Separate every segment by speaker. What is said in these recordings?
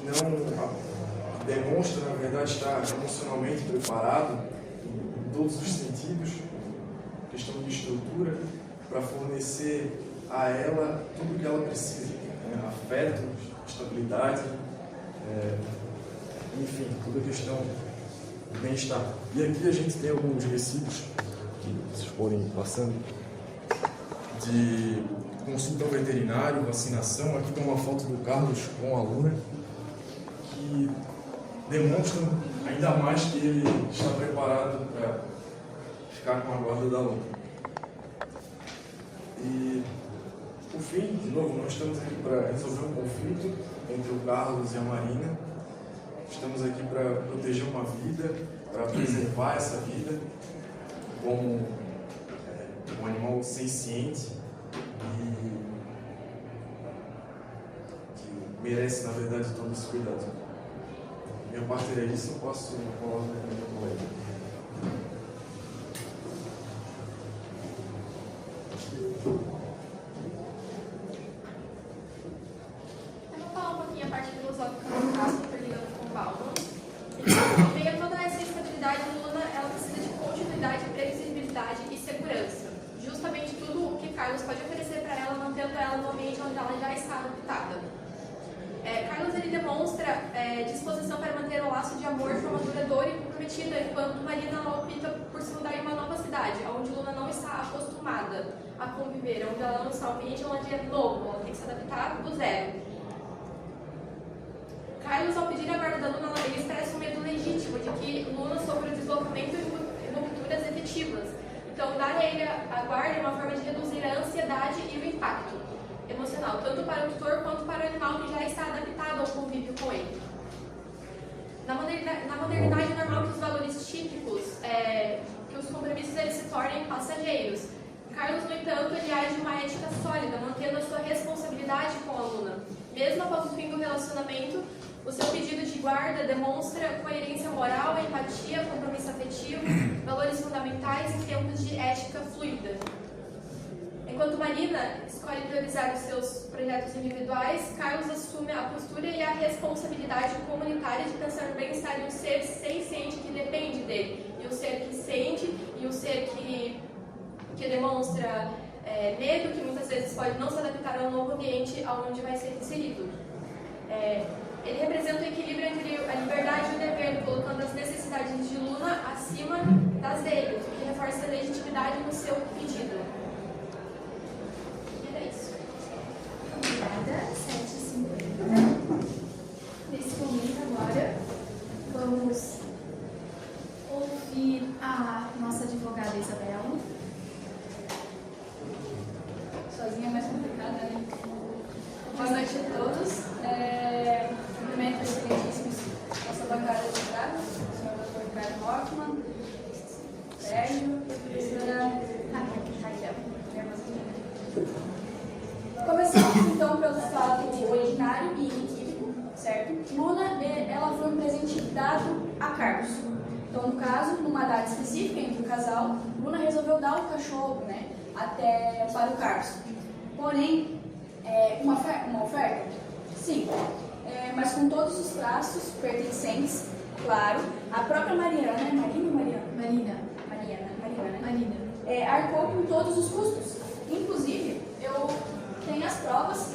Speaker 1: não demonstra, na verdade, estar emocionalmente preparado em todos os sentidos, questão de estrutura, para fornecer a ela tudo o que ela precisa, né? Afeto, estabilidade, enfim, toda a questão do bem-estar. E aqui a gente tem alguns recibos, que vocês forem passando, de consulta ao veterinário, vacinação. Aqui tem uma foto do Carlos com a aluna, que demonstram ainda mais que ele está preparado para ficar com a guarda da aluna. E, por fim, de novo, nós estamos aqui para resolver um conflito entre o Carlos e a Marina. Estamos aqui para proteger uma vida, para preservar essa vida como um animal senciente e que merece, na verdade, todo esse cuidado. Minha parte era isso, eu posso falar com o meu colega.
Speaker 2: Eu vou falar um pouquinho a parte filosófica do caso, ligando com o Paulo. Em meio a toda essa instabilidade, a Luna ela precisa de continuidade, previsibilidade e segurança. Justamente tudo o que Carlos pode oferecer para ela, mantendo ela no ambiente onde ela já está adaptada. Carlos ele demonstra disposição para manter o laço de amor de forma duradoura e comprometida, enquanto Marina opta por se mudar em uma nova cidade, onde Luna não está acostumada a conviver, onde ela não está em um ambiente onde é novo, ela tem que se adaptar do zero. Carlos, ao pedir a guarda da Luna, ele expressa um medo legítimo de que Luna sofra deslocamento e rupturas efetivas. Então, dar a ele a guarda é uma forma de reduzir a ansiedade e o impacto emocional, tanto para o tutor quanto para o animal que já está adaptado ao convívio com ele. Na modernidade, é normal que os valores típicos, que os compromissos eles se tornem passageiros. Carlos, no entanto, ele age de uma ética sólida, mantendo a sua responsabilidade com a Luna. Mesmo após o fim do relacionamento, o seu pedido de guarda demonstra coerência moral, empatia, compromisso afetivo, valores fundamentais e tempos de ética fluida. Enquanto Marina escolhe priorizar os seus projetos individuais, Carlos assume a postura e a responsabilidade comunitária de pensar no bem-estar de um ser senciente que depende dele, e o ser que sente, e o ser que demonstra medo, que muitas vezes pode não se adaptar ao novo ambiente onde vai ser inserido. Ele representa o equilíbrio entre a liberdade e o dever, colocando as necessidades de Luna acima das dele, o que reforça a legitimidade no seu pedido. Era isso.
Speaker 3: Obrigada, 7h50. Nesse momento agora, vamos ouvir a nossa advogada Isabela. Sozinha é mais complicada, né? Boa noite a todos. Cumprimento os excelentíssimos nossa bancada de advogados, o senhor Dr. Ricardo Hoffman, Sérgio e a professora Raquel. Começamos então pelo fato originário e inequívoco, certo? Luna, ela foi um presente dado a Carlos. Então, no caso, numa data específica entre o casal, Luna resolveu dar o cachorro, né, para o Carlos. Porém, uma oferta? Sim, mas com todos os traços pertencentes, claro, a própria Mariana, né? Marina, arcou com todos os custos. Inclusive, eu tenho as provas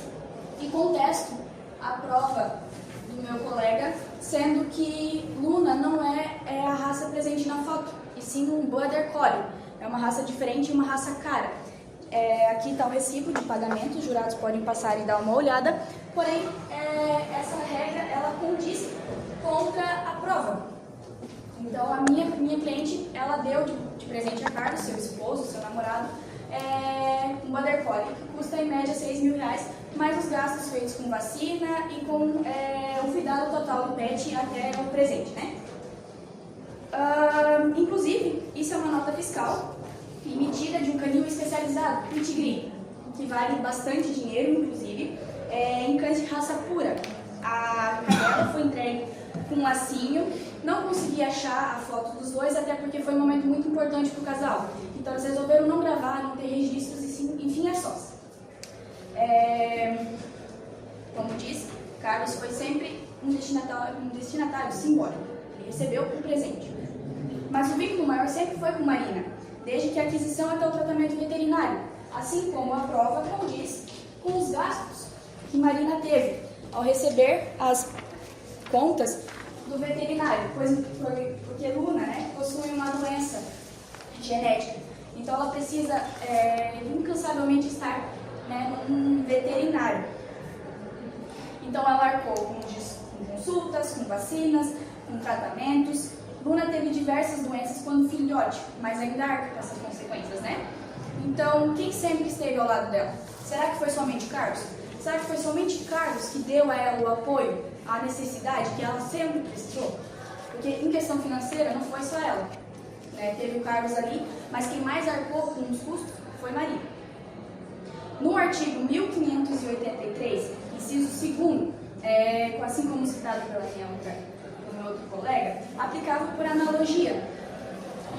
Speaker 3: e contesto a prova do meu colega, sendo que Luna não é a raça presente na foto, e sim um Border Collie. É uma raça diferente e uma raça cara. Aqui está o recibo de pagamento, os jurados podem passar e dar uma olhada, porém, essa regra, ela condiz contra a prova. Então, a minha cliente, ela deu de presente a Carlos, seu esposo, seu namorado, um Border Collie, que custa em média R$6.000, mais os gastos feitos com vacina e com o cuidado total do pet até o presente, né? Inclusive, isso é uma nota fiscal emitida de um canil especializado, Pedigree, que vale bastante dinheiro, inclusive, em cães de raça pura. A cadela foi entregue com um lacinho, não consegui achar a foto dos dois, até porque foi um momento muito importante para o casal. Então eles resolveram não gravar, não ter registros, enfim, é sós. Como disse, Carlos foi sempre um destinatário simbólico. Ele recebeu o presente. Mas o vínculo maior sempre foi com Marina, desde que a aquisição até o tratamento veterinário, assim como a prova condiz com os gastos que Marina teve ao receber as contas do veterinário, porque Luna, né, possui uma doença genética, então ela precisa incansavelmente estar, né, num veterinário. Então ela arcou com consultas, com vacinas, com tratamentos. Luna teve diversas doenças quando filhote, mas ainda arca com essas consequências, né? Então, quem sempre esteve ao lado dela? Será que foi somente Carlos? Será que foi somente Carlos que deu a ela o apoio, a necessidade que ela sempre precisou? Porque em questão financeira não foi só ela, né? Teve o Carlos ali, mas quem mais arcou com os custos foi Maria. No artigo 1583, inciso 2º, assim como citado pelo meu outro colega, aplicável por analogia,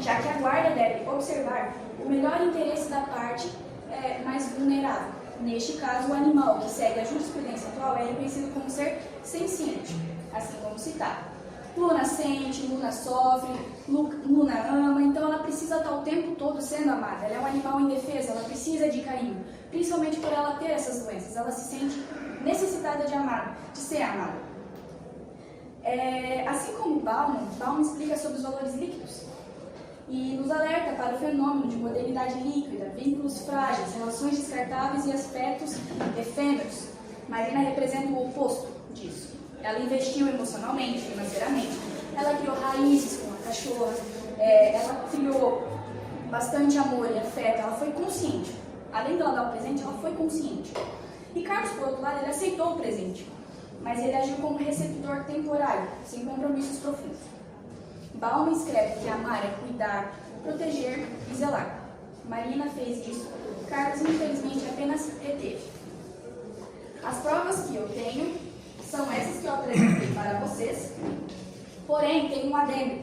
Speaker 3: já que a guarda deve observar o melhor interesse da parte mais vulnerável. Neste caso, o animal que segue a jurisprudência atual é reconhecido como ser senciente, assim como citado. Luna sente, Luna sofre, Luna ama, então ela precisa estar o tempo todo sendo amada. Ela é um animal indefeso, ela precisa de carinho, principalmente por ela ter essas doenças. Ela se sente necessitada de ser amada. Assim como Bauman explica sobre os valores líquidos e nos alerta para o fenômeno de modernidade líquida, vínculos frágeis, relações descartáveis e aspectos efêmeros. Marina representa o oposto disso. Ela investiu emocionalmente, financeiramente, ela criou raízes com a cachorra, ela criou bastante amor e afeto, ela foi consciente. Além de ela dar o presente, ela foi consciente. E Carlos, por outro lado, ele aceitou o presente, mas ele agiu como receptor temporário, sem compromissos profundos. Bauman escreve que amar é cuidar, proteger e zelar. Marina fez isso, Carlos, infelizmente, apenas reteve. As provas que eu tenho são essas que eu apresentei para vocês, porém, tem um adendo.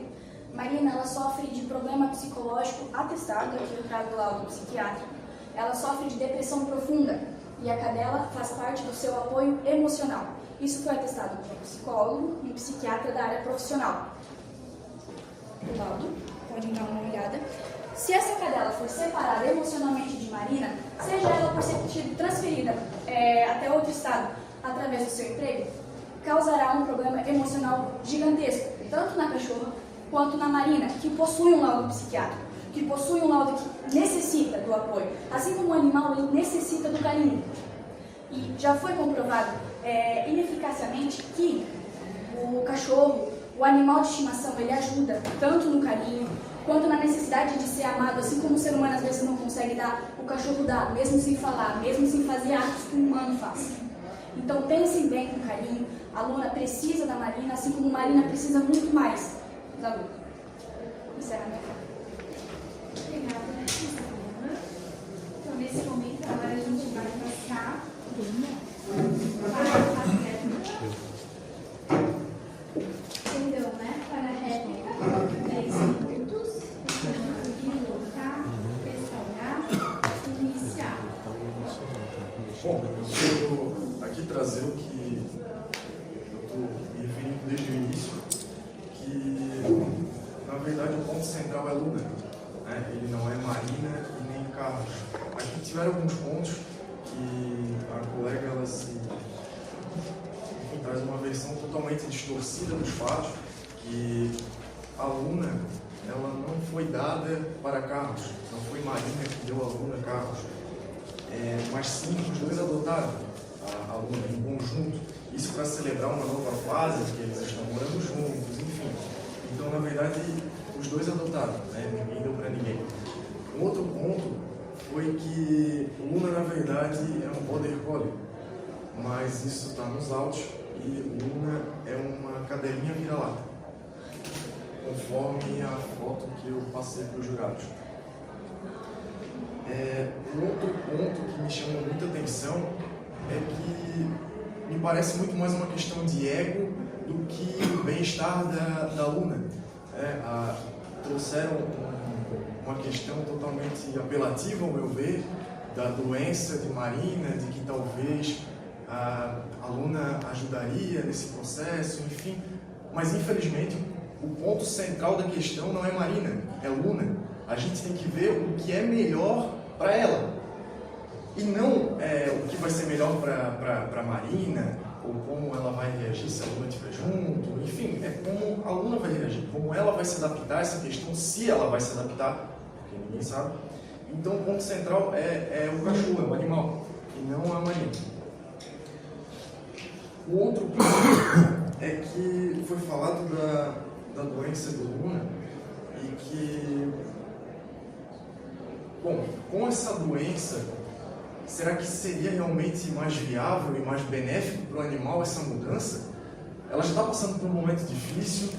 Speaker 3: Marina, ela sofre de problema psicológico atestado, aqui eu trago o laudo psiquiátrico. Ela sofre de depressão profunda e a cadela faz parte do seu apoio emocional. Isso foi atestado por um psicólogo e um psiquiatra da área profissional. O laudo, podem dar uma olhada. Se essa cadela for separada emocionalmente de Marina, seja ela por ser transferida até outro estado através do seu emprego, causará um problema emocional gigantesco, tanto na cachorra quanto na Marina, que possui um laudo psiquiátrico, que possui um laudo que necessita do apoio. Assim como o animal, ele necessita do carinho. E já foi comprovado ineficacemente que o cachorro, o animal de estimação, ele ajuda tanto no carinho quanto na necessidade de ser amado, assim como o ser humano às vezes não consegue dar, o cachorro dá, mesmo sem falar, mesmo sem fazer atos que o humano faz. Então pensem bem com carinho, a Luna precisa da Marina, assim como Marina precisa muito mais da Luna. Encerramento.
Speaker 4: Obrigada, Ana. Então, nesse momento, agora a gente vai passar para a réplica. Então, né, para a réplica, 10 minutos. E voltar, restaurar, iniciar.
Speaker 1: Bom, eu vou aqui trazer o que eu estou me referindo desde o início, que na verdade o ponto central é Luna, né? Ele não é Marina e nem Carlos. Aqui tiveram alguns pontos que a colega ela traz uma versão totalmente distorcida dos fatos, que a Luna ela não foi dada para Carlos, não foi Marina que deu a Luna a Carlos. Mas sim, os dois adotaram a Luna em conjunto, isso para celebrar uma nova fase, que eles estão morando juntos, enfim. Então, na verdade, os dois adotaram, né? Ninguém deu para ninguém. Um outro ponto foi que Luna, na verdade, é um border collie, mas isso está nos autos, e Luna é uma cadelinha vira-lata, conforme a foto que eu passei para os jurados. Um outro ponto que me chama muita atenção é que me parece muito mais uma questão de ego do que o bem-estar da Luna. Trouxeram uma questão totalmente apelativa, ao meu ver, da doença de Marina, de que talvez a Luna ajudaria nesse processo, enfim. Mas, infelizmente, o ponto central da questão não é Marina, é Luna. A gente tem que ver o que é melhor para ela. E não o que vai ser melhor para Marina, ou como ela vai reagir se a Luna estiver junto, enfim, é como a Luna vai reagir, como ela vai se adaptar a essa questão, se ela vai se adaptar, porque ninguém sabe. Então o ponto central é o cachorro, é o animal, e não a Marina. O outro ponto é que foi falado da doença do Luna, e que, bom, com essa doença, será que seria realmente mais viável e mais benéfico para o animal essa mudança? Ela já está passando por um momento difícil,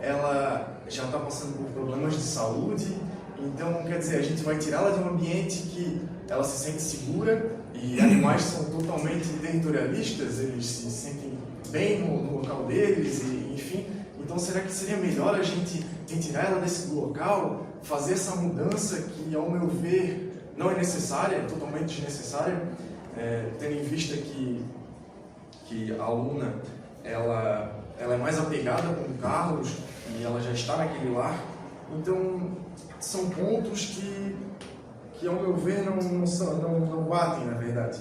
Speaker 1: ela já está passando por problemas de saúde, então, quer dizer, a gente vai tirá-la de um ambiente que ela se sente segura, e animais são totalmente territorialistas, eles se sentem bem no local deles, e, enfim. Então, será que seria melhor a gente retirar ela desse local, fazer essa mudança que, ao meu ver, não é necessária, é totalmente desnecessária, tendo em vista que a Luna ela é mais apegada com o Carlos e ela já está naquele lar. Então, são pontos que ao meu ver, não batem, na verdade.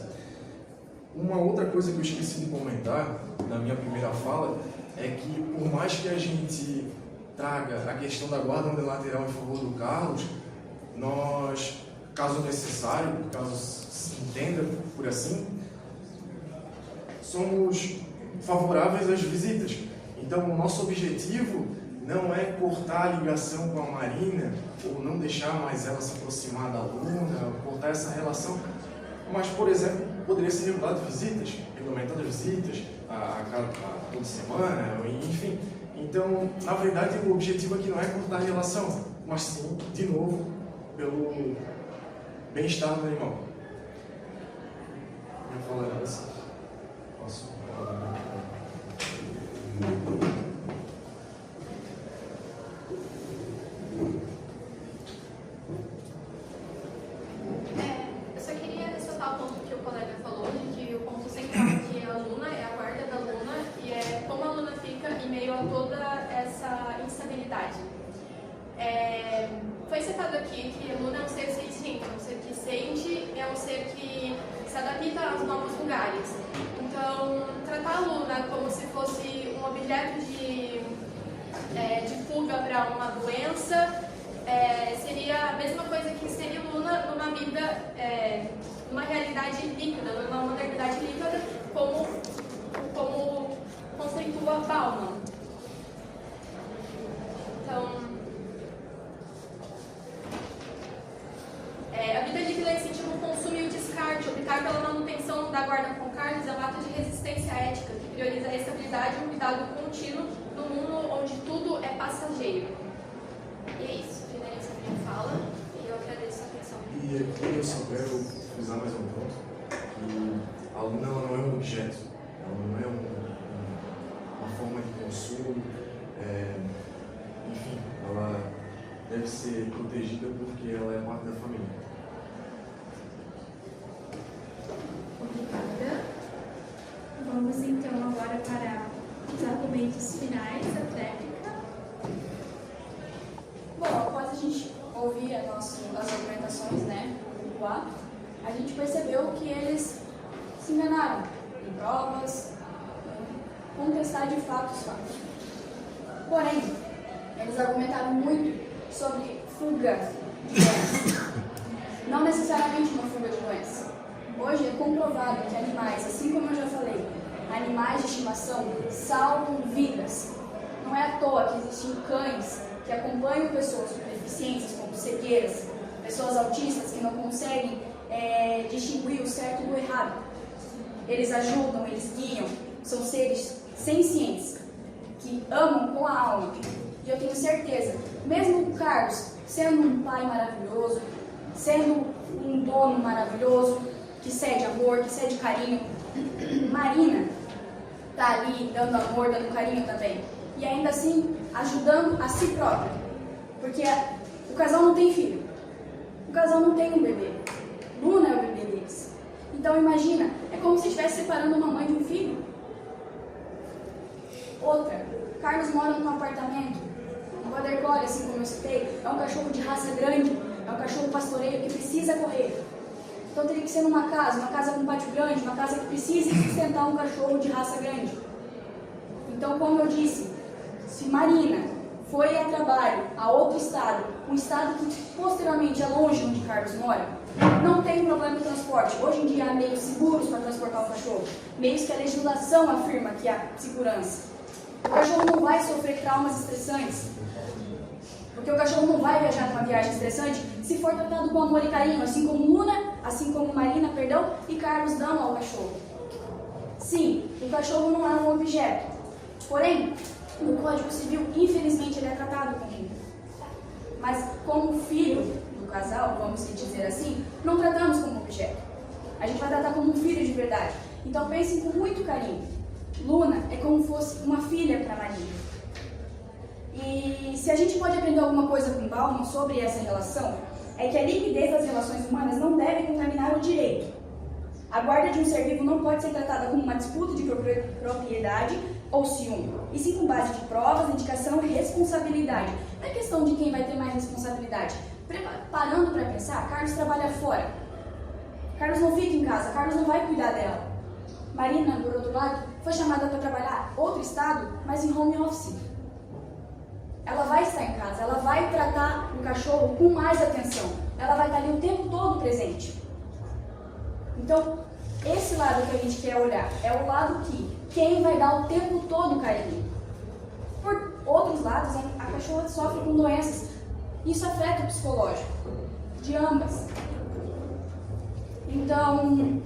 Speaker 1: Uma outra coisa que eu esqueci de comentar na minha primeira fala é que, por mais que a gente traga a questão da guarda unilateral em favor do Carlos, nós, caso necessário, caso se entenda por assim, somos favoráveis às visitas. Então, o nosso objetivo não é cortar a ligação com a Marina, ou não deixar mais ela se aproximar da Luna, cortar essa relação, mas, por exemplo, poderia ser regulado visitas, regulamentado visitas a toda semana, enfim. Então, na verdade, o objetivo aqui não é cortar a relação, mas sim, de novo, pelo bem-estar do animal. Eu falo essa. Posso?
Speaker 2: Eu só queria ressaltar o ponto que o colega falou, de que o ponto central aqui é a Luna, é a guarda da Luna, e é como a Luna fica em meio a toda essa instabilidade. Foi citado aqui que a Luna é um ser senciente, é um ser que sente, é um ser que se adapta aos novos lugares. Então, tratar a Luna como se fosse um objeto de fuga para uma doença seria a mesma coisa que inserir Luna numa vida, numa realidade líquida, numa modernidade líquida, como conceitua Bauman. Então, a vida líquida incentiva o consumo e o descarte. Optar pela manutenção da guarda com Carlos é um ato de resistência ética que prioriza a estabilidade e o cuidado contínuo num mundo onde tudo é passageiro. E é isso, finalizo a minha fala e eu agradeço a atenção.
Speaker 1: E aqui eu só quero frisar mais um ponto, que a Luna ela não é um objeto, ela não é uma forma de consumo, enfim, ela deve ser protegida porque ela é parte da família.
Speaker 4: Obrigada. Vamos então agora para os argumentos finais da técnica.
Speaker 3: Bom, após a gente ouvir as argumentações, lá, a gente percebeu que eles se enganaram em provas, contestar de fato os fatos. Porém, eles argumentaram muito sobre fuga de doença. Não necessariamente uma fuga de doença. Hoje é comprovado que animais, assim como eu já falei, animais de estimação salvam vidas. Não é à toa que existem cães que acompanham pessoas com deficiências, como cegueiras, pessoas autistas que não conseguem distinguir o certo do errado. Eles ajudam, eles guiam, são seres sencientes, que amam com a alma. E eu tenho certeza, mesmo o Carlos sendo um pai maravilhoso, sendo um dono maravilhoso, que cede amor, que cede carinho, Marina está ali dando amor, dando carinho também. E ainda assim, ajudando a si própria. Porque o casal não tem filho. O casal não tem um bebê. Luna é o bebê deles. Então, Então imagina, é como se estivesse separando uma mãe de um filho. Outra, Carlos mora num apartamento. O Border Collie, assim como eu citei, é um cachorro de raça grande, é um cachorro pastoreio que precisa correr. Então teria que ser numa casa com pátio grande, uma casa que precise sustentar um cachorro de raça grande. Então, como eu disse, se Marina foi a trabalho, a outro estado, um estado que posteriormente é longe onde Carlos mora, não tem problema de transporte. Hoje em dia há meios seguros para transportar o cachorro, meios que a legislação afirma que há segurança. O cachorro não vai sofrer traumas estressantes, porque o cachorro não vai viajar numa viagem estressante se for tratado com amor e carinho, assim como Marina, e Carlos dão ao cachorro. Sim, o cachorro não é um objeto, porém, no Código Civil, infelizmente, ele é tratado como um. Mas como filho do casal, vamos dizer assim, não tratamos como objeto. A gente vai tratar como um filho de verdade. Então pensem com muito carinho. Luna é como se fosse uma filha para Marina. E se a gente pode aprender alguma coisa com Bauman sobre essa relação, é que a liquidez das relações humanas não deve contaminar o direito. A guarda de um ser vivo não pode ser tratada como uma disputa de propriedade ou ciúme, e sim com base de provas, indicação e responsabilidade. Não é questão de quem vai ter mais responsabilidade. Parando para pensar, Carlos trabalha fora. Carlos não fica em casa, Carlos não vai cuidar dela. Marina, por outro lado, foi chamada para trabalhar outro estado, mas em home office. Ela vai estar em casa, ela vai tratar o cachorro com mais atenção. Ela vai estar ali o tempo todo presente. Então, esse lado que a gente quer olhar é o lado que quem vai dar o tempo todo carinho. Por outros lados, a cachorra sofre com doenças. Isso afeta o psicológico de ambas. Então,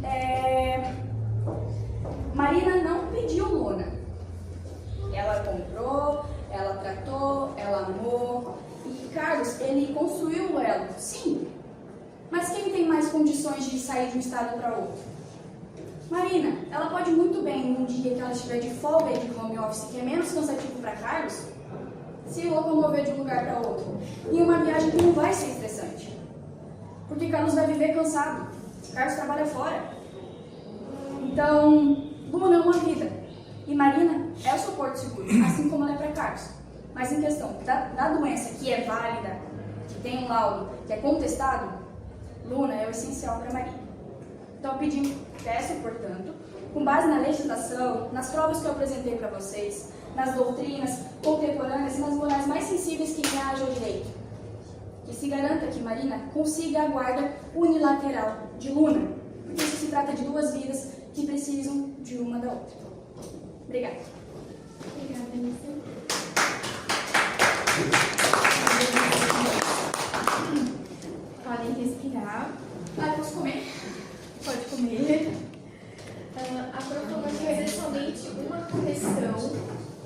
Speaker 3: Marina não pediu Luna. Ela comprou, ela tratou, ela amou. E Carlos, ele construiu o elo, sim. Mas quem tem mais condições de sair de um estado para outro? Marina, ela pode muito bem, num dia que ela estiver de folga e de home office, que é menos cansativo para Carlos, se locomover de um lugar para outro. Em uma viagem que não vai ser estressante. Porque Carlos vai viver cansado. Carlos trabalha fora. Então, Luna é uma vida. E Marina é o suporte seguro, assim como ela é para Carlos. Mas em questão da doença que é válida, que tem um laudo, que é contestado, Luna é o essencial para Marina. Então, peço, portanto, com base na legislação, nas provas que eu apresentei para vocês, nas doutrinas contemporâneas e nas morais mais sensíveis que reagem ao direito, que se garanta que Marina consiga a guarda unilateral de Luna, porque isso se trata de duas vidas que precisam de uma da outra. Obrigada.
Speaker 4: Obrigada, Alice. Podem respirar.
Speaker 3: Posso comer?
Speaker 4: Pode comer. A prof vai fazer somente uma correção,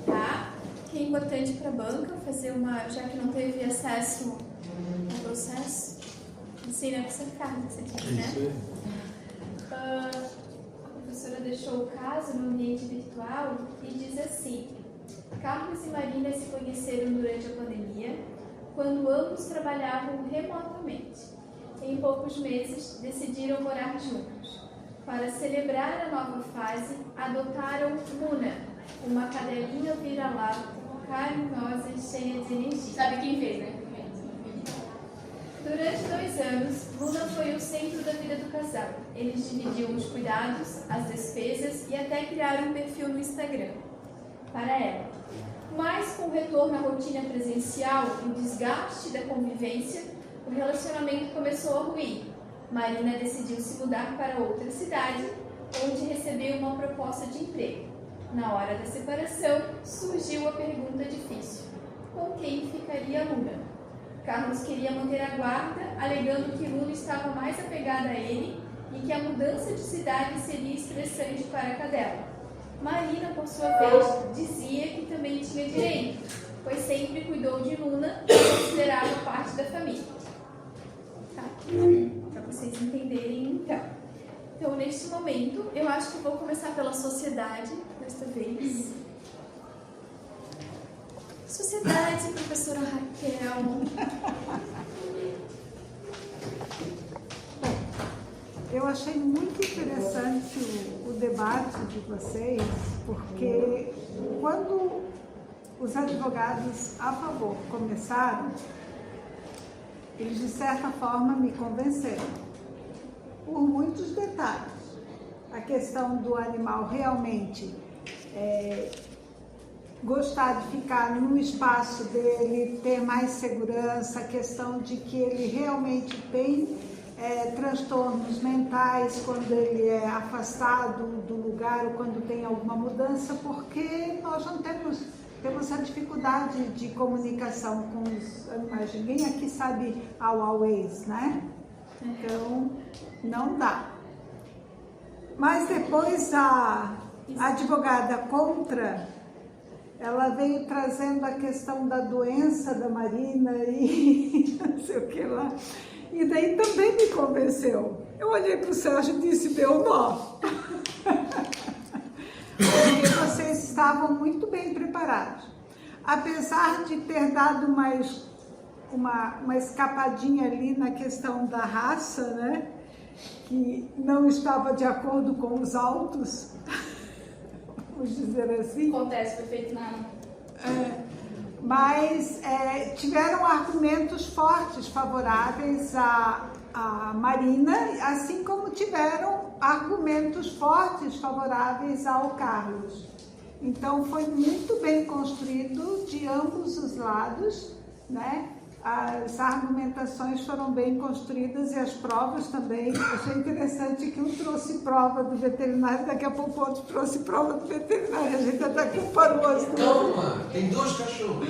Speaker 4: tá? Que é importante para a banca fazer uma, já que não teve acesso ao processo. Ensina com essa carta que você disse, né? A professora deixou o caso no ambiente virtual e diz assim: Carlos e Marina se conheceram durante a pandemia, quando ambos trabalhavam remotamente. Em poucos meses, decidiram morar juntos. Para celebrar a nova fase, adotaram Luna, uma cadelinha vira-lata, carinhosa e cheia de energia.
Speaker 3: Sabe quem fez, né?
Speaker 4: Durante 2 anos, Luna foi o centro da vida do casal. Eles dividiam os cuidados, as despesas e até criaram um perfil no Instagram para ela. Mas com o retorno à rotina presencial e o desgaste da convivência, o relacionamento começou a ruir. Marina decidiu se mudar para outra cidade, onde recebeu uma proposta de emprego. Na hora da separação, surgiu a pergunta difícil: com quem ficaria Luna? Carlos queria manter a guarda, alegando que Luna estava mais apegada a ele e que a mudança de cidade seria estressante para a cadela. Marina, por sua vez, dizia que também tinha direito, pois sempre cuidou de Luna e considerava parte da família. Tá? Para vocês entenderem, então. Então, neste momento, eu acho que vou começar pela sociedade, desta vez. Sociedade, professora Raquel.
Speaker 5: Eu achei muito interessante o debate de vocês, porque quando os advogados a favor começaram, eles de certa forma me convenceram, por muitos detalhes. A questão do animal realmente gostar de ficar no espaço dele, ter mais segurança, a questão de que ele realmente tem transtornos mentais quando ele é afastado do lugar ou quando tem alguma mudança, porque nós não temos a dificuldade de comunicação com os animais. Ninguém aqui sabe always, né? Então, não dá. Mas depois a advogada contra, ela veio trazendo a questão da doença da Marina e não sei o que lá. E daí também me convenceu. Eu olhei para o Sérgio e disse, deu nó. Porque vocês estavam muito bem preparados. Apesar de ter dado uma escapadinha ali na questão da raça, né? Que não estava de acordo com os autos, vamos dizer assim.
Speaker 3: Acontece, foi feito na...
Speaker 5: Mas tiveram argumentos fortes favoráveis à Marina, assim como tiveram argumentos fortes favoráveis ao Carlos. Então foi muito bem construído de ambos os lados, né? As argumentações foram bem construídas e as provas também. Achei interessante que um trouxe prova do veterinário, daqui a pouco o outro trouxe prova do veterinário. A gente até comparou as duas.
Speaker 6: Toma, tem 2 cachorros.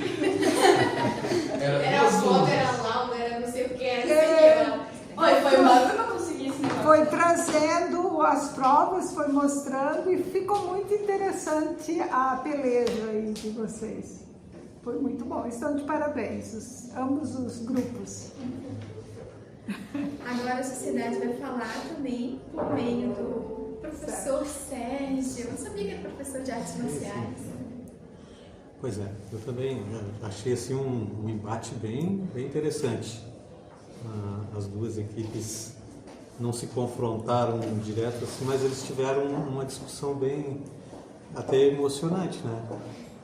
Speaker 2: Era a foto, era a Laura, era não sei o que, era
Speaker 3: Olha, foi mal que eu não consegui esse negócio.
Speaker 5: Foi trazendo as provas, foi mostrando e ficou muito interessante a peleja aí de vocês. Foi muito bom. Estão de parabéns, ambos os grupos.
Speaker 4: Agora a sociedade vai falar também por meio do professor Sérgio. Eu sabia que era professor de artes marciais.
Speaker 7: Pois é, eu também achei assim um embate bem interessante. As duas equipes não se confrontaram direto assim, mas eles tiveram uma discussão bem até emocionante, né?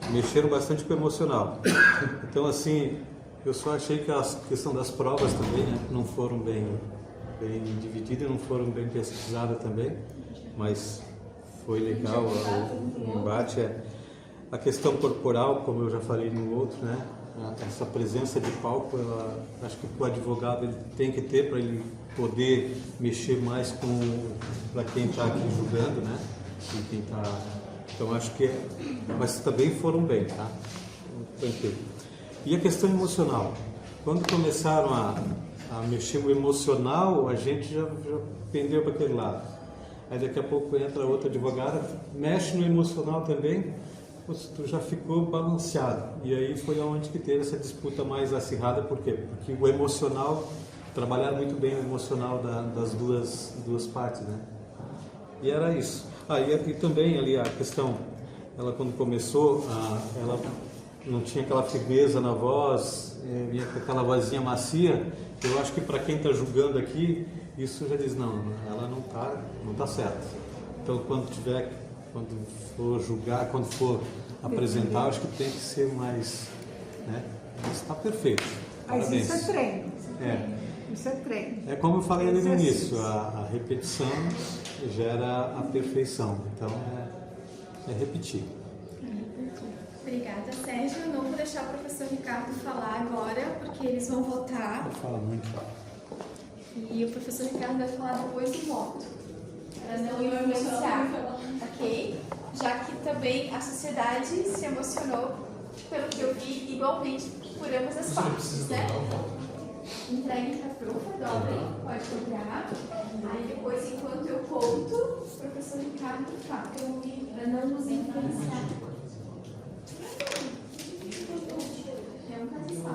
Speaker 7: Mexeram bastante com o emocional. Então, assim, eu só achei que a questão das provas também, né, não foram bem divididas, não foram bem pesquisadas também, mas foi legal o embate. A questão corporal, como eu já falei no outro, né, essa presença de palco, acho que o advogado ele tem que ter para ele poder mexer mais para quem está aqui julgando, né, e quem está... Então acho que mas também foram bem, tá? Tranquilo. E a questão emocional, quando começaram a mexer o emocional, a gente já pendeu para aquele lado. Aí daqui a pouco entra outra advogada, mexe no emocional também, tu já ficou balanceado. E aí foi onde que teve essa disputa mais acirrada, por quê? Porque o emocional, trabalhar muito bem o emocional das duas partes, né? E era isso. E também ali a questão, ela quando começou, ela não tinha aquela firmeza na voz, vinha com aquela vozinha macia. Eu acho que para quem está julgando aqui, isso já diz, não, ela não tá certa. Então quando for julgar, quando for apresentar, acho que tem que ser mais, né? Mas está perfeito.
Speaker 5: Mas
Speaker 7: Parabéns.
Speaker 5: isso é treino. Isso é treino.
Speaker 7: É como eu falei ali no início, a repetição gera a perfeição. Então é repetir.
Speaker 4: Obrigada, Sérgio. Eu não vou deixar o professor Ricardo falar agora, porque eles vão votar.
Speaker 7: Fala muito.
Speaker 4: E o professor Ricardo vai falar depois do voto. Para não influenciar, ok? Já que também a sociedade se emocionou, pelo que eu vi, igualmente por ambas as partes, né? Entregue para a profa, dobrem, pode dobrar. Aí depois, enquanto eu conto, o professor Ricardo fala, para não nos influenciar. É um caso só.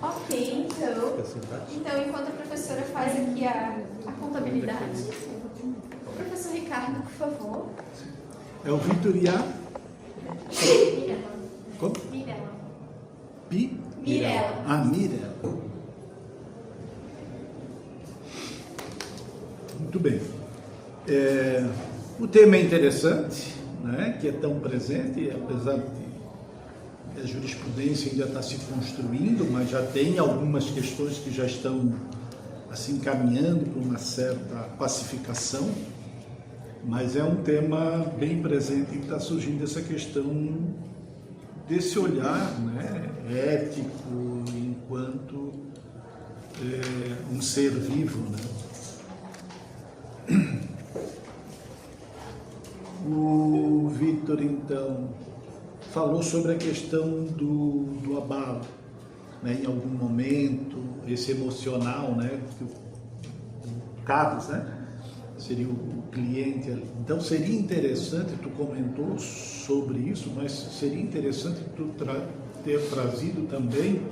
Speaker 4: Ok, então enquanto a professora faz aqui a contabilidade, Professor Ricardo, por favor.
Speaker 8: É o Vitor Iá?
Speaker 2: Mirella.
Speaker 8: Como?
Speaker 2: Mirella.
Speaker 4: Mirella.
Speaker 8: Ah, Mirella. Muito bem. O tema é interessante, né, que é tão presente, apesar de a jurisprudência ainda está se construindo, mas já tem algumas questões que já estão assim caminhando para uma certa pacificação, mas é um tema bem presente que está surgindo essa questão desse olhar, né, ético enquanto um ser vivo, né? O Vitor, então, falou sobre a questão do abalo, né, em algum momento, esse emocional, né, que o Carlos, né, seria o cliente ali. Então, seria interessante, tu comentou sobre isso, mas seria interessante tu ter trazido também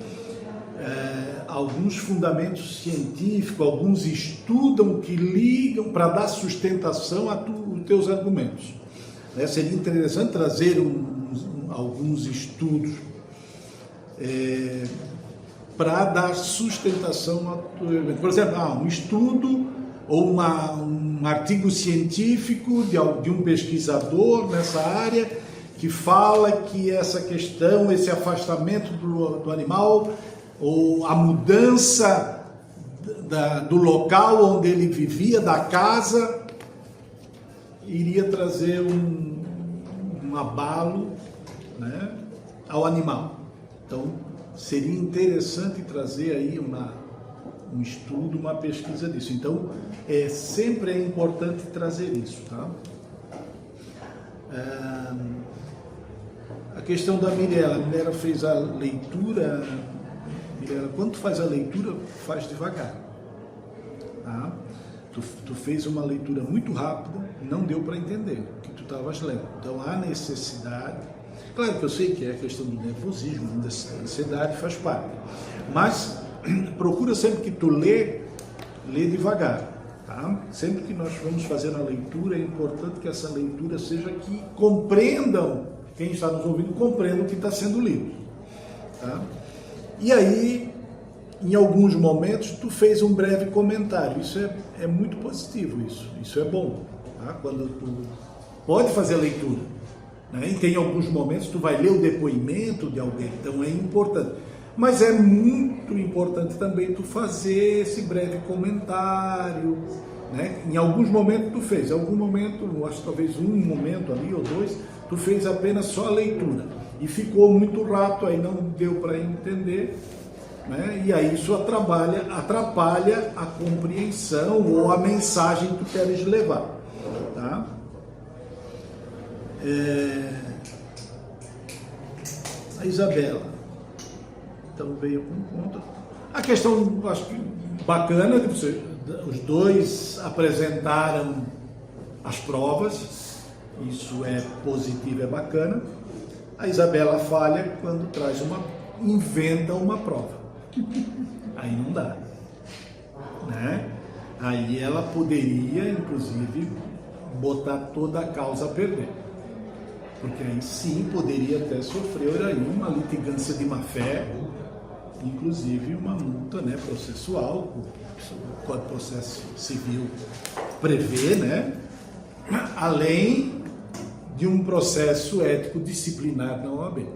Speaker 8: alguns fundamentos científicos, alguns estudam que ligam para dar sustentação aos teus argumentos. Seria interessante trazer alguns estudos para dar sustentação ao teu argumento. Por exemplo, um estudo ou um artigo científico de um pesquisador nessa área que fala que essa questão, esse afastamento do animal ou a mudança do local onde ele vivia, da casa, iria trazer um abalo, né, ao animal. Então, seria interessante trazer aí um estudo, uma pesquisa disso. Então, sempre é importante trazer isso, tá? A questão da Mirella. A Mirella fez a leitura. Mirella, quando tu faz a leitura, faz devagar, tá? Tu fez uma leitura muito rápida, não deu para entender o que tu estavas lendo. Então, há necessidade. Claro que eu sei que é a questão do nervosismo, da ansiedade, faz parte. Mas procura sempre que tu lê devagar, tá? Sempre que nós vamos fazer a leitura, é importante que essa leitura seja que compreendam, quem está nos ouvindo, compreenda o que está sendo lido, tá? E aí, em alguns momentos, tu fez um breve comentário. Isso é muito positivo, isso é bom, tá? Quando tu pode fazer a leitura, né? E tem alguns momentos tu vai ler o depoimento de alguém, então é importante. Mas é muito importante também tu fazer esse breve comentário, né? Em alguns momentos tu fez, em algum momento, acho que talvez um momento ali ou dois, tu fez apenas só a leitura. E ficou muito rato, aí não deu para entender, né? E aí isso atrapalha a compreensão ou a mensagem que tu queres levar, tá? A Isabela, então veio com conta. A questão, acho que bacana, de você, os dois apresentaram as provas, isso é positivo, é bacana. A Isabela falha quando inventa uma prova. Aí não dá, né? Aí ela poderia, inclusive, botar toda a causa a perder. Porque aí sim poderia até sofrer aí uma litigância de má-fé, inclusive uma multa, né, processual, o Código de Processo Civil prevê, né? Além de um processo ético disciplinar na OAB. O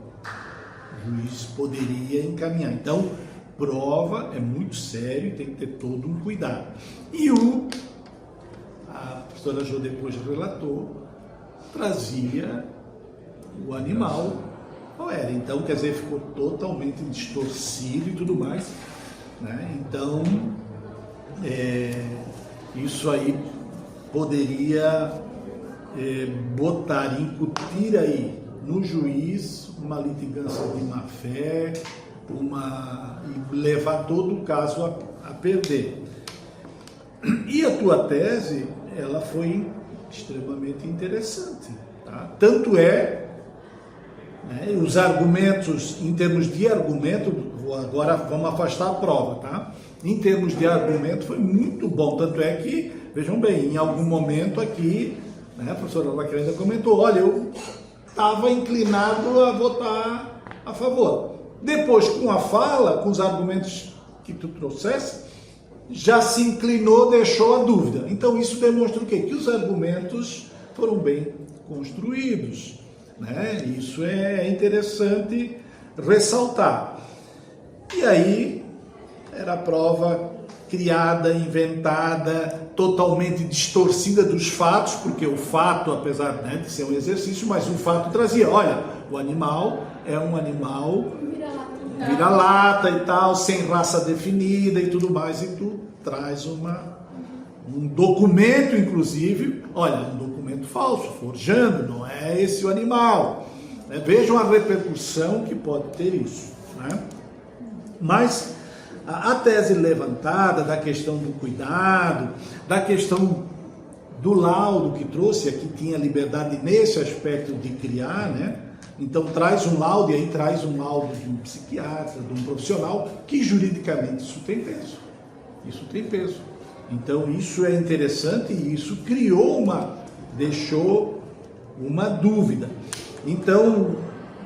Speaker 8: juiz poderia encaminhar. Então, prova é muito sério e tem que ter todo um cuidado. E a professora Jo depois relatou, trazia o animal qual era. Então, quer dizer, ficou totalmente distorcido e tudo mais, né? Então, isso aí poderia incutir aí no juiz uma litigância de má-fé, e levar todo o caso a perder. E a tua tese, ela foi extremamente interessante, tá? Tanto é, né, os argumentos, em termos de argumento, agora vamos afastar a prova, tá? Em termos de argumento, foi muito bom, tanto é que vejam bem, em algum momento aqui, né, a professora Raquel ainda comentou, olha, eu estava inclinado a votar a favor. Depois, com a fala, com os argumentos que tu trouxesse, já se inclinou, deixou a dúvida. Então, isso demonstra o quê? Que os argumentos foram bem construídos, né? Isso é interessante ressaltar. E aí, era a prova criada, inventada, totalmente distorcida dos fatos, porque o fato, apesar, né, de ser um exercício, mas o fato trazia, olha, o animal é um animal vira-lata e tal, sem raça definida e tudo mais, e tu traz um documento, inclusive, olha, um documento falso, forjando, não é esse o animal. Vejam a repercussão que pode ter isso, né? Mas a tese levantada da questão do cuidado, da questão do laudo que trouxe, aqui tinha liberdade nesse aspecto de criar, né? Então traz um laudo, e aí traz um laudo de um psiquiatra, de um profissional, que juridicamente isso tem peso. Isso tem peso. Então isso é interessante e isso deixou uma dúvida. Então,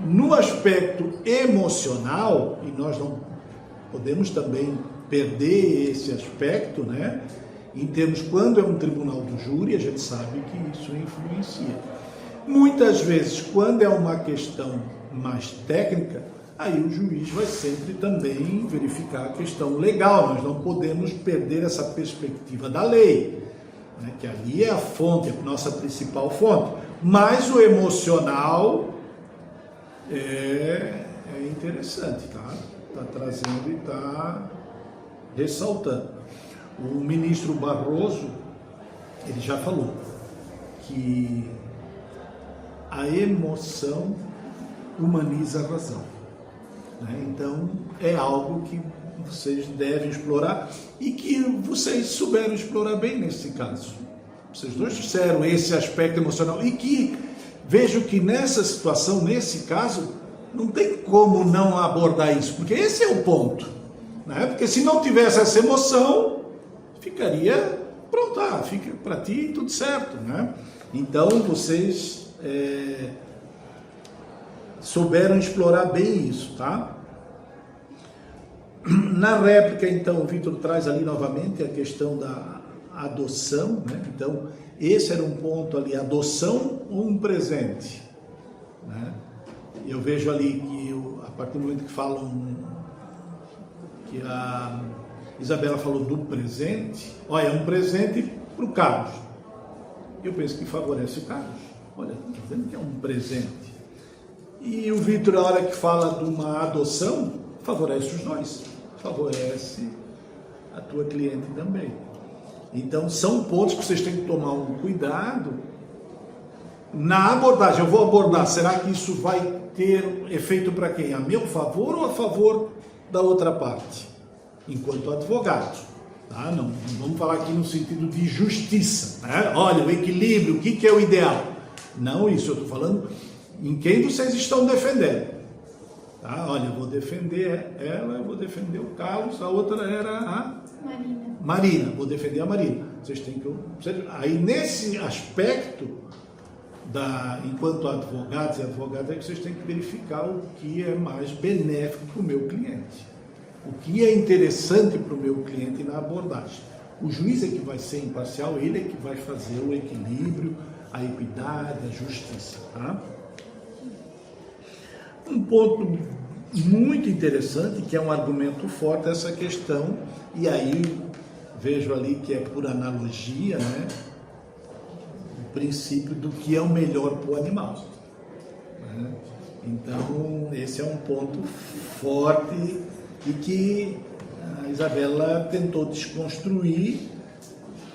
Speaker 8: no aspecto emocional, e nós não podemos também perder esse aspecto, né? Em termos, quando é um tribunal do júri, a gente sabe que isso influencia. Muitas vezes, quando é uma questão mais técnica, aí o juiz vai sempre também verificar a questão legal. Nós não podemos perder essa perspectiva da lei, né? Que ali é a fonte, a nossa principal fonte. Mas o emocional é interessante, tá? Está trazendo e está ressaltando. O ministro Barroso, ele já falou que a emoção humaniza a razão, né? Então é algo que vocês devem explorar e que vocês souberam explorar bem nesse caso. Vocês dois disseram esse aspecto emocional e que vejo que nessa situação, nesse caso, não tem como não abordar isso, porque esse é o ponto, né? Porque se não tivesse essa emoção, ficaria pronto, fica para ti tudo certo, né? Então vocês souberam explorar bem isso, tá? Na réplica, então, o Vitor traz ali novamente a questão da adoção, né? Então, esse era um ponto ali, adoção ou um presente, né? Eu vejo ali que, a partir do momento que falam, que a Isabela falou do presente, olha, é um presente para o Carlos. Eu penso que favorece o Carlos. Olha, estou dizendo que é um presente. E o Vitor, na hora que fala de uma adoção, favorece os dois. Favorece a tua cliente também. Então, são pontos que vocês têm que tomar um cuidado na abordagem. Eu vou abordar, será que isso vai ter efeito para quem? A meu favor ou a favor da outra parte? Enquanto advogado. Tá? Não vamos falar aqui no sentido de justiça, né? Olha, o equilíbrio, o que é o ideal? Não isso, eu estou falando em quem vocês estão defendendo. Tá? Olha, eu vou defender ela, eu vou defender o Carlos, a outra era a Marina, vou defender a Marina. Vocês têm que... Aí nesse aspecto, enquanto advogados e advogadas, é que vocês têm que verificar o que é mais benéfico para o meu cliente. O que é interessante para o meu cliente na abordagem. O juiz é que vai ser imparcial, ele é que vai fazer o equilíbrio, a equidade, a justiça. Tá? Um ponto muito interessante, que é um argumento forte, essa questão, e aí vejo ali que é por analogia, né? O princípio do que é o melhor para o animal. Né? Então, esse é um ponto forte e que a Isabela tentou desconstruir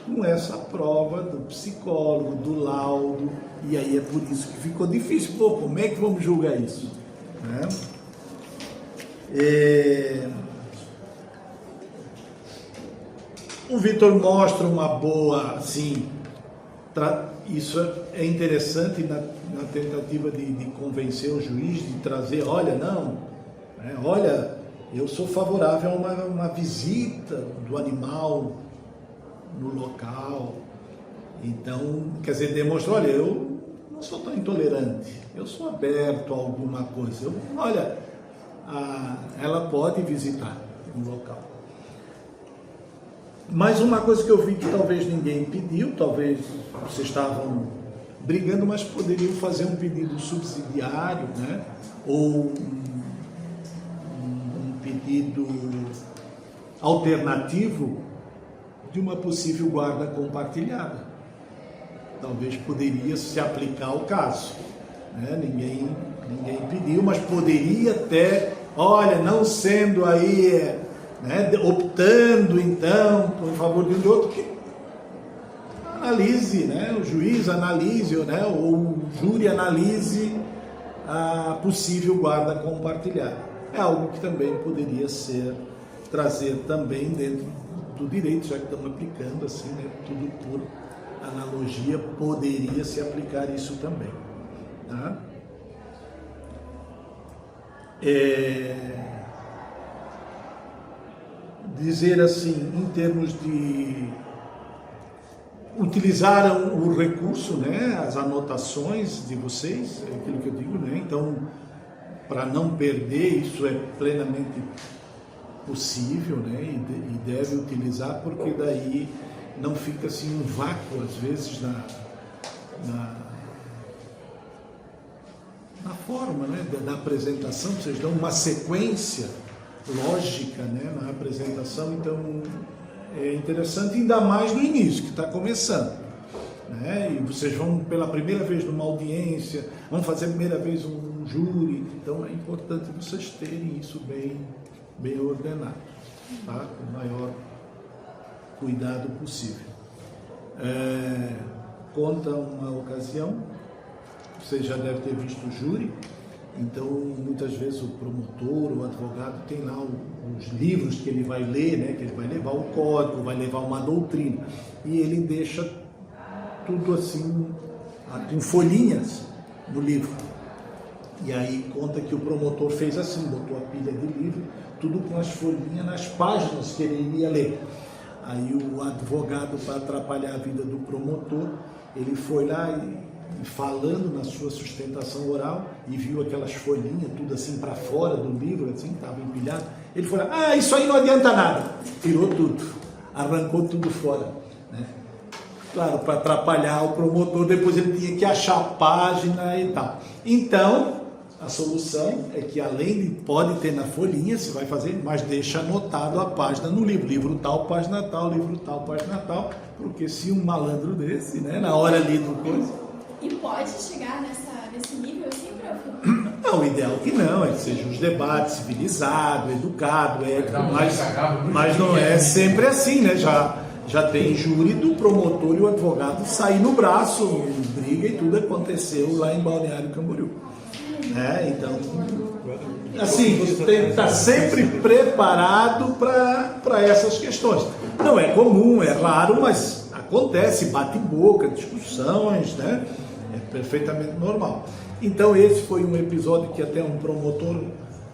Speaker 8: com essa prova do psicólogo, do laudo, e aí é por isso que ficou difícil. Pô, como é que vamos julgar isso? Né? O Vitor mostra uma boa, assim, isso é interessante na tentativa de convencer o juiz, de trazer, olha, não, olha, eu sou favorável a uma visita do animal no local. Então, quer dizer, demonstra, olha, eu não sou tão intolerante, eu sou aberto a alguma coisa. Olha, ela pode visitar um local. Mas uma coisa que eu vi que talvez ninguém pediu, talvez vocês estavam brigando, mas poderiam fazer um pedido subsidiário, né? Ou um pedido alternativo de uma possível guarda compartilhada. Talvez poderia se aplicar ao caso, né? Ninguém pediu, mas poderia até, olha, não sendo aí, né, optando então por favor de um outro, que analise, né, o juiz analise, né, ou o júri analise a possível guarda compartilhada. É algo que também poderia trazer também dentro do direito, já que estamos aplicando assim, né, tudo por analogia, poderia se aplicar isso também. Tá? Dizer assim, em termos de utilizaram o recurso, né, as anotações de vocês, é aquilo que eu digo, né? Então, para não perder, isso é plenamente possível, né? E deve utilizar, porque daí não fica assim um vácuo, às vezes, na forma, né, da apresentação. Vocês dão uma sequência lógica, né, na apresentação, então é interessante, ainda mais no início, que está começando, né? E vocês vão pela primeira vez numa audiência, vão fazer a primeira vez um júri, então é importante vocês terem isso bem ordenado, tá? Com o maior cuidado possível. Conta uma ocasião, você já deve ter visto o júri, então muitas vezes o promotor, o advogado tem lá os livros que ele vai ler, né, que ele vai levar o código, vai levar uma doutrina, e ele deixa tudo assim, em folhinhas no livro. E aí conta que o promotor fez assim, botou a pilha de livro, tudo com as folhinhas nas páginas que ele iria ler. Aí o advogado, para atrapalhar a vida do promotor, ele foi lá e falando na sua sustentação oral e viu aquelas folhinhas, tudo assim para fora do livro, assim, estava empilhado. Ele falou, isso aí não adianta nada. Tirou tudo, arrancou tudo fora, né? Claro, para atrapalhar o promotor, depois ele tinha que achar a página e tal. Então, a solução é que além de, pode ter na folhinha, se vai fazer, mas deixa anotado a página no livro. Livro tal, página tal, livro tal, página tal, porque se um malandro desse, né, na hora ali do coisa...
Speaker 4: E pode chegar nesse nível assim, prof?
Speaker 8: Não, o ideal que não, é que seja uns debates civilizado, educado, ético, mas não é sempre assim, né? Já tem júri do promotor e o advogado sair no braço, briga e tudo aconteceu lá em Balneário Camboriú. Né? Então, assim, você tem que estar sempre preparado para essas questões. Não é comum, é raro, mas acontece, bate-boca, discussões, né? É perfeitamente normal. Então esse foi um episódio que até um promotor,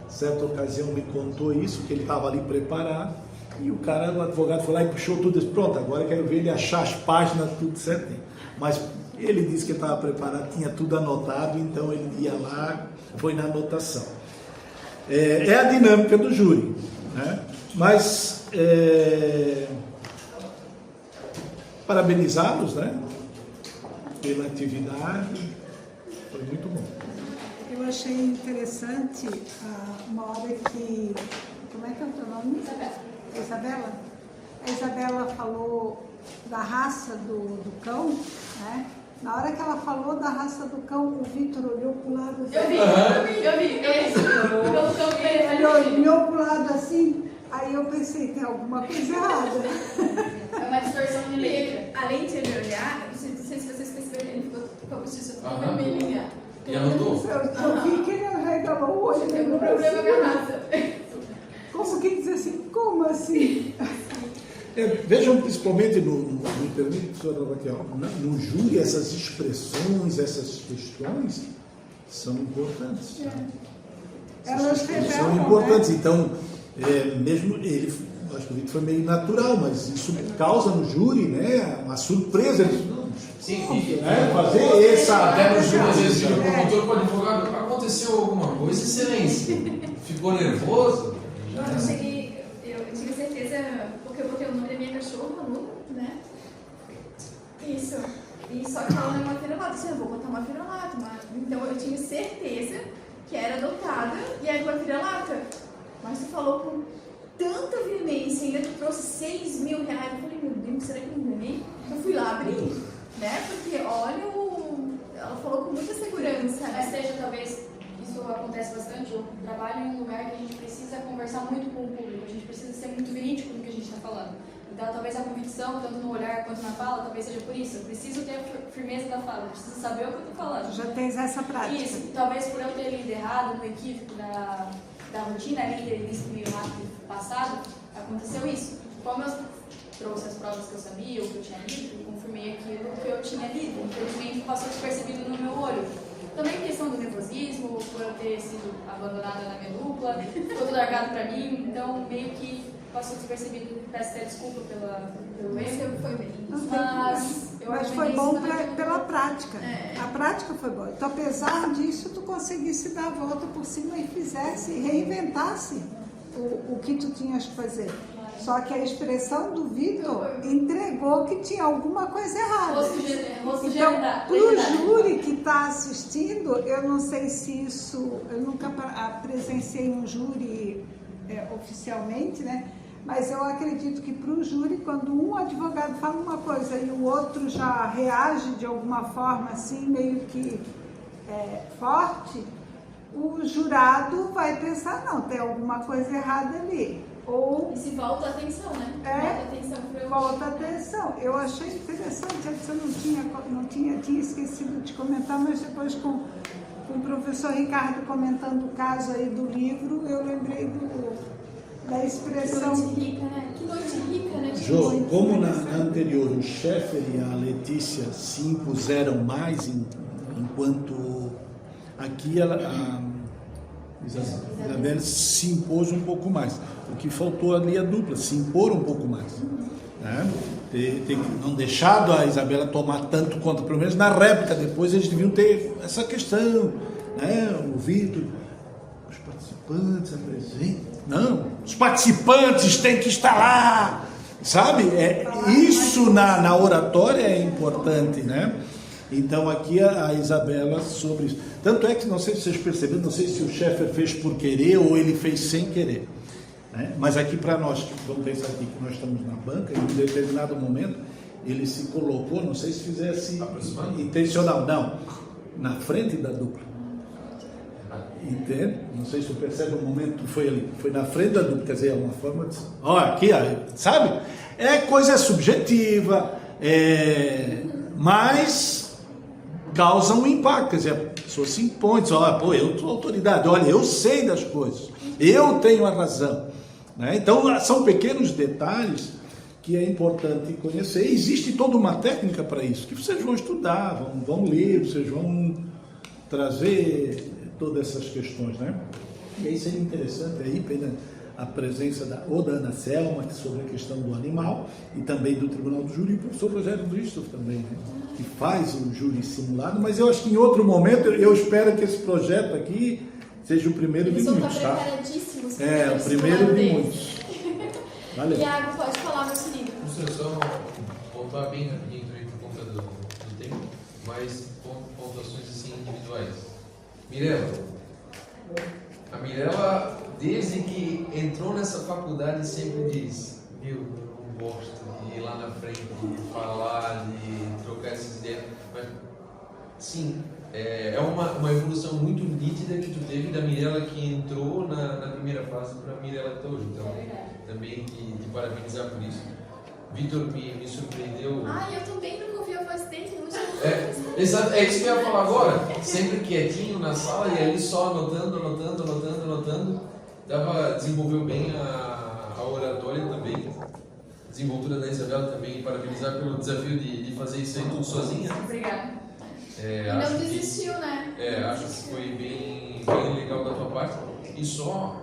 Speaker 8: certa ocasião, me contou isso, que ele estava ali preparado, e o cara, o advogado, foi lá e puxou tudo, disse, pronto, agora eu quero ver ele achar as páginas, tudo certinho. Mas ele disse que estava preparado, tinha tudo anotado, então ele ia lá, foi na anotação. É a dinâmica do júri, né? Mas parabenizá-los, né, pela atividade, foi muito bom.
Speaker 5: Eu achei interessante uma hora que, como é que é o teu nome? Isabela. A Isabela falou da raça do cão, né? Na hora que ela falou da raça do cão, o Vitor olhou para o lado assim.
Speaker 2: Eu vi.
Speaker 5: Ele olhou para o lado assim, aí eu pensei, tem alguma coisa errada.
Speaker 4: É uma distorção de letra. Além de ele olhar, não sei se vocês perceberam, ele ficou com a bochecha toda vermelhinha.
Speaker 6: E anotou?
Speaker 5: Eu vi que ele arregalou o olho.
Speaker 4: Tem um problema com a raça.
Speaker 5: Como que diz assim? Como assim?
Speaker 8: Vejam, principalmente me permite, professora Raquel, no júri, essas expressões, essas questões são importantes.
Speaker 5: Elas
Speaker 8: São
Speaker 5: revelam,
Speaker 8: importantes.
Speaker 5: né?
Speaker 8: Então, mesmo ele Eu acho que o Vitor foi meio natural, mas isso causa no júri, né, uma surpresa.
Speaker 6: Sim,
Speaker 8: Né? Fazer essa...
Speaker 6: até no júri, às vezes, o promotor para o advogado, aconteceu alguma coisa, excelência, ficou nervoso?
Speaker 4: Eu tive certeza, porque eu botei o nome da minha cachorra, Lu, né? Isso. E só que ela não é uma vira-lata. Eu disse, eu vou botar uma vira-lata. Então eu tinha certeza que era adotada e era uma vira-lata. Mas tu falou com tanta veemência, ainda tu trouxe 6 mil reais. Eu falei, meu Deus, será que eu enganei? Eu fui lá abrir, né? Porque olha, ela falou com muita segurança,
Speaker 3: Mas
Speaker 4: né?
Speaker 3: seja, talvez, isso acontece bastante, eu trabalho em um lugar que a gente precisa conversar muito com o público, a gente precisa ser muito verídico no que a gente está falando. Então, talvez a convicção, tanto no olhar quanto na fala, talvez seja por isso. Eu preciso ter a firmeza da fala, eu preciso saber o que eu estou falando.
Speaker 5: Já tens essa prática.
Speaker 3: Isso, e talvez por eu ter lido errado, no equívoco da rotina ali, ter visto meio rápido passado, aconteceu isso. Como eu trouxe as provas que eu sabia, o que eu tinha lido, eu confirmei aquilo que eu tinha lido. Infelizmente, passou despercebido no meu olho. Também questão do nervosismo, por eu ter sido abandonada na minha dupla, ficou tudo largado pra mim, então meio que passou despercebido. Peço até desculpa pelo erro.
Speaker 4: Foi bem.
Speaker 5: Mas foi bom pela prática. A prática foi boa. Então, apesar disso, tu conseguisse dar a volta por cima e fizesse, reinventasse o que tu tinhas que fazer. Só que a expressão do Vitor entregou que tinha alguma coisa errada. Então, para o júri que está assistindo, eu não sei se isso... Eu nunca presenciei um júri oficialmente, né? Mas eu acredito que para o júri, quando um advogado fala uma coisa e o outro já reage de alguma forma assim, meio que forte, o jurado vai pensar, não, tem alguma coisa errada ali. Ou
Speaker 4: E se volta a atenção, né? Volta a atenção para
Speaker 5: volta a atenção. Eu achei interessante, eu tinha esquecido de comentar, mas depois com o professor Ricardo comentando o caso aí do livro, eu lembrei da expressão.
Speaker 4: Que noite rica, né? Que noite rica, né?
Speaker 8: Jô, como na anterior o Schaeffer e a Letícia se impuseram mais enquanto aqui a Isabela se impôs um pouco mais. O que faltou ali a dupla, se impor um pouco mais. Né? Ter não deixado a Isabela tomar tanto conta, pelo menos na réplica, depois eles deviam ter essa questão, né? O Vitor, os participantes apresentam. Não, os participantes têm que estar lá, sabe? Isso na oratória é importante, né? Então aqui a Isabela sobre isso. Tanto é que, não sei se vocês perceberam, não sei se o Schaeffer fez por querer ou ele fez sem querer. Né? Mas aqui para nós, que vamos pensar aqui que nós estamos na banca, em um determinado momento, ele se colocou, não sei se fizesse intencional, não, na frente da dupla. Entende? Não sei se você percebe o momento que foi ali. Foi na frente da dupla, quer dizer, é uma forma de... Ó, aqui, sabe? É coisa subjetiva, mas causa um impacto, quer dizer, a pessoa se impõe, diz, olha, pô, eu sou autoridade, olha, eu sei das coisas, eu tenho a razão. Né? Então, são pequenos detalhes que é importante conhecer. E existe toda uma técnica para isso, que vocês vão estudar, vão ler, vocês vão trazer todas essas questões, né? E aí seria interessante aí a presença da Ana Selma, sobre a questão do animal, e também do Tribunal do Júri, e o professor Rogério Dristoff também, né? Que faz o júri simulado, mas eu acho que em outro momento, eu espero que esse projeto aqui seja o primeiro de muitos, tá? O primeiro de muitos. Valeu.
Speaker 4: Iago, pode falar, meu querido.
Speaker 6: Professor, só voltar bem rapidinho também por conta do tempo, mas pontuações assim individuais. Mirela, a Mirela, desde que entrou nessa faculdade, sempre diz, eu não gosto de ir lá na frente, de falar, de trocar essas ideias, mas sim, é uma evolução muito nítida que tu teve da Mirela que entrou na primeira fase para a Mirela que está hoje, então também te parabenizar por isso. Vitor me surpreendeu.
Speaker 4: Eu também não confio faz tempo, não sei.
Speaker 6: Exato, é isso que eu ia falar agora. Sempre quietinho na sala e ali só anotando. Desenvolveu bem a oratória também. Desenvoltura da Isabela também. Parabenizar pelo desafio de fazer isso aí tudo sozinha.
Speaker 3: Obrigada.
Speaker 4: Não desistiu, né?
Speaker 6: Acho que foi bem legal da tua parte. E só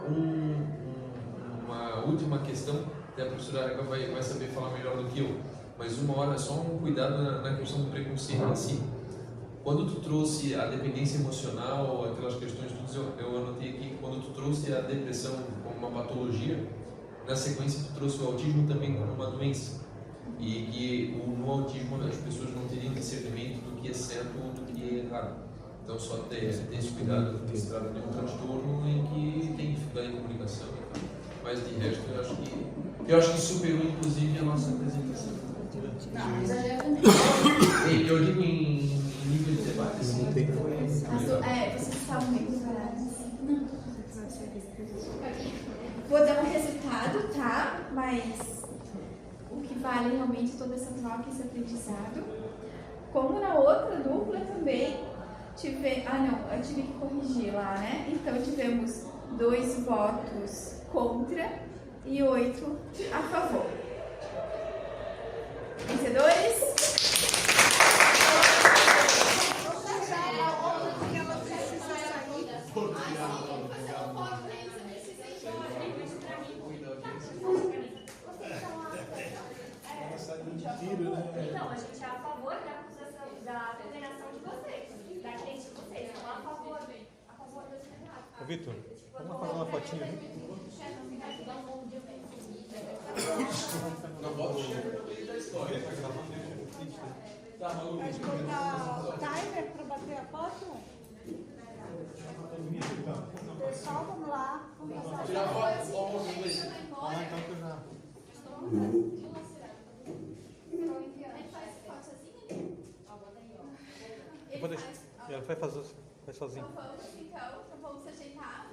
Speaker 6: uma última questão. até a professora Eva vai saber falar melhor do que eu, mas uma hora só um cuidado na questão do preconceito em si. Quando tu trouxe a dependência emocional, aquelas questões todas, eu anotei aqui, quando tu trouxe a depressão como uma patologia, na sequência tu trouxe o autismo também como uma doença. E que no autismo as pessoas não teriam discernimento do que é certo ou do que é errado. Então só ter esse cuidado de se trata de um transtorno em que tem dificuldade em comunicação e tal. Mas de resto eu acho que superou inclusive a nossa apresentação.
Speaker 3: Não, exagero também.
Speaker 6: Eu digo em nível de debate, assim.
Speaker 4: Vocês estavam bem preparados. Vou dar um resultado, tá? Mas o que vale realmente toda essa troca, esse aprendizado. Como na outra dupla também eu tive que corrigir lá, né? Então tivemos 2 votos contra e 8 a favor. Vencedores?
Speaker 2: Então, a gente é a favor da acusação, da condenação de vocês, da crença de vocês, não a favor do espetáculo.
Speaker 7: Ô, Vitor, vamos fazer uma fotinha aqui?
Speaker 6: Não pode chegar da história.
Speaker 5: Vai colocar o timer para bater a foto? Pessoal, vamos lá.
Speaker 6: Tirar foto, vamos ver.
Speaker 7: Então que eu já... Ela vai fazer sozinho.
Speaker 4: Então vamos se ajeitar.